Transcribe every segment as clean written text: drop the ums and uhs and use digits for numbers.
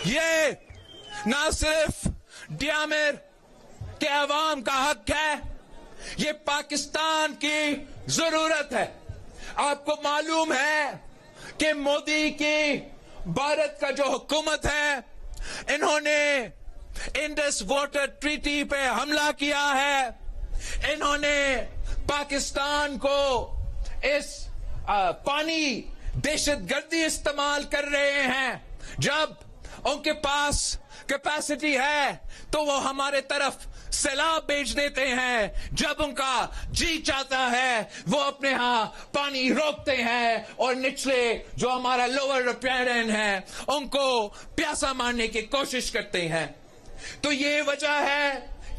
یہ نہ صرف ڈیامر کے عوام کا حق ہے، یہ پاکستان کی ضرورت ہے۔ آپ کو معلوم ہے کہ مودی کی بھارت کا جو حکومت ہے، انہوں نے انڈس واٹر ٹریٹی پہ حملہ کیا ہے، انہوں نے پاکستان کو اس پانی دہشت گردی استعمال کر رہے ہیں۔ جب ان کے پاس کیپیسٹی ہے تو وہ ہمارے طرف سیلاب بھیج دیتے ہیں، جب ان کا جی چاہتا ہے وہ اپنے ہاں پانی روکتے ہیں اور نچلے جو ہمارا لوور ریپیرن ہے ان کو پیاسا مارنے کی کوشش کرتے ہیں۔ تو یہ وجہ ہے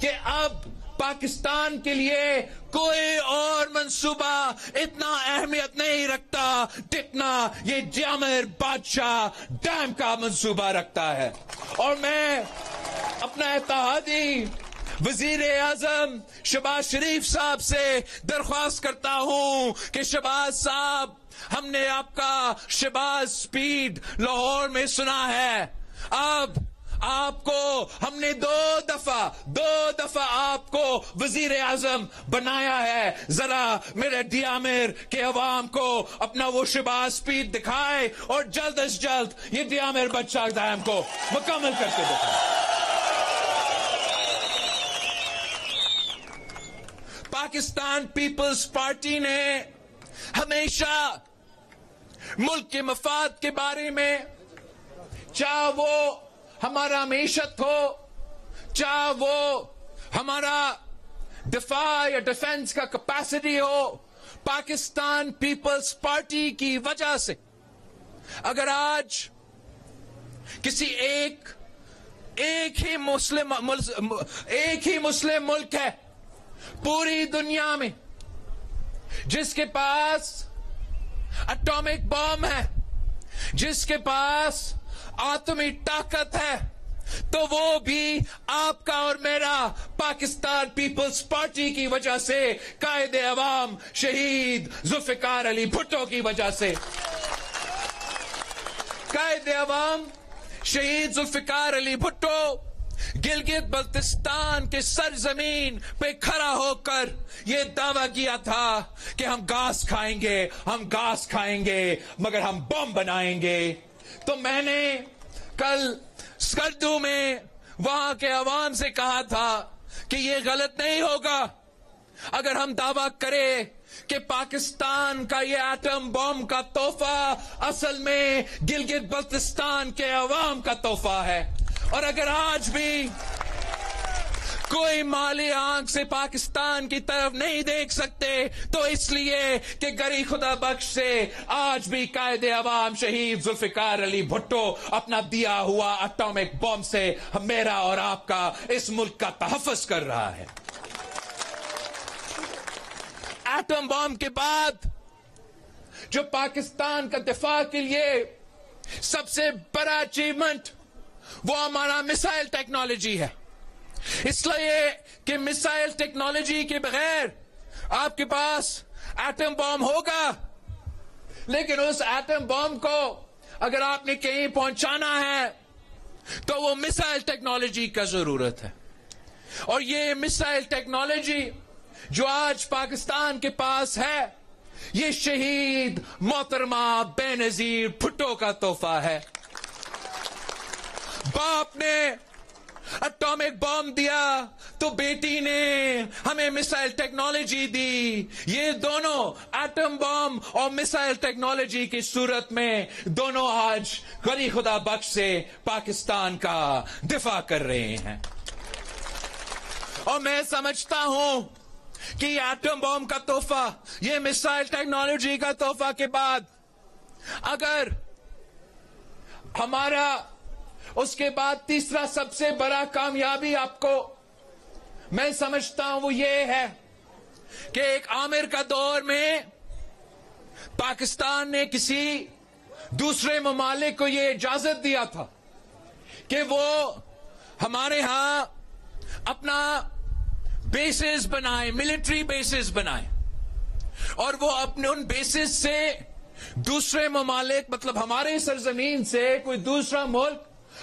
کہ اب پاکستان کے لیے کوئی اور منصوبہ اتنا اہمیت نہیں رکھتا جتنا یہ ڈیامر بادشاہ ڈیم کا منصوبہ رکھتا ہے۔ اور میں اپنا اتحادی وزیر اعظم شہباز شریف صاحب سے درخواست کرتا ہوں کہ شہباز صاحب، ہم نے آپ کا شہباز سپیڈ لاہور میں سنا ہے، اب آپ کو ہم نے دو دفعہ آپ کو وزیر اعظم بنایا ہے، ذرا میرے ڈیامر کے عوام کو اپنا وہ شہباز سپیڈ دکھائے اور جلد از جلد یہ ڈیامر بادشاہ ڈیم کو مکمل کر کے دکھائے۔ پاکستان پیپلز پارٹی نے ہمیشہ ملک کے مفاد کے بارے میں، چاہے وہ ہمارا معیشت ہو، چاہے وہ ہمارا دفاع یا ڈیفنس کا کیپیسٹی ہو، پاکستان پیپلز پارٹی کی وجہ سے اگر آج کسی ایک ہی مسلم ملک ہے پوری دنیا میں جس کے پاس اٹامک بم ہے، جس کے پاس آتمی طاقت ہے، تو وہ بھی آپ کا اور میرا پاکستان پیپلز پارٹی کی وجہ سے، قائد عوام شہید ذوالفقار علی بھٹو کی وجہ سے۔ قائد عوام شہید ذوالفقار علی بھٹو گلگت بلتستان کے سرزمین پہ کھڑا ہو کر یہ دعویٰ کیا تھا کہ ہم گھاس کھائیں گے مگر ہم بم بنائیں گے۔ تو میں نے کل سکردو میں وہاں کے عوام سے کہا تھا کہ یہ غلط نہیں ہوگا اگر ہم دعویٰ کریں کہ پاکستان کا یہ ایٹم بم کا تحفہ اصل میں گلگت بلتستان کے عوام کا تحفہ ہے۔ اور اگر آج بھی کوئی مالی آنکھ سے پاکستان کی طرف نہیں دیکھ سکتے تو اس لیے کہ گری خدا بخش سے آج بھی قائد عوام شہید ذوالفقار علی بھٹو اپنا دیا ہوا اٹامک بم سے میرا اور آپ کا اس ملک کا تحفظ کر رہا ہے۔ ایٹم بم کے بعد جو پاکستان کا دفاع کے لیے سب سے بڑا اچیومنٹ وہ ہمارا میسائل ٹیکنالوجی ہے، اس لیے کہ میسائل ٹیکنالوجی کے بغیر آپ کے پاس ایٹم بم ہوگا، لیکن اس ایٹم بم کو اگر آپ نے کہیں پہنچانا ہے تو وہ میسائل ٹیکنالوجی کا ضرورت ہے۔ اور یہ میسائل ٹیکنالوجی جو آج پاکستان کے پاس ہے یہ شہید محترمہ بے نظیر بھٹو کا تحفہ ہے۔ باپ نے اٹامک بم دیا تو بیٹی نے ہمیں میسائل ٹیکنالوجی دی۔ یہ دونوں ایٹم بم اور میسائل ٹیکنالوجی کی صورت میں دونوں آج غنی خدا بخش سے پاکستان کا دفاع کر رہے ہیں۔ اور میں سمجھتا ہوں کہ یہ ایٹم بم کا تحفہ، یہ میسائل ٹیکنالوجی کا تحفہ کے بعد اگر ہمارا اس کے بعد تیسرا سب سے بڑا کامیابی آپ کو میں سمجھتا ہوں وہ یہ ہے کہ ایک عامر کا دور میں پاکستان نے کسی دوسرے ممالک کو یہ اجازت دیا تھا کہ وہ ہمارے ہاں اپنا بیسز بنائے، ملٹری بیسز بنائے، اور وہ اپنے ان بیسز سے دوسرے ممالک مطلب ہمارے سرزمین سے کوئی دوسرا ملک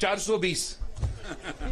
420,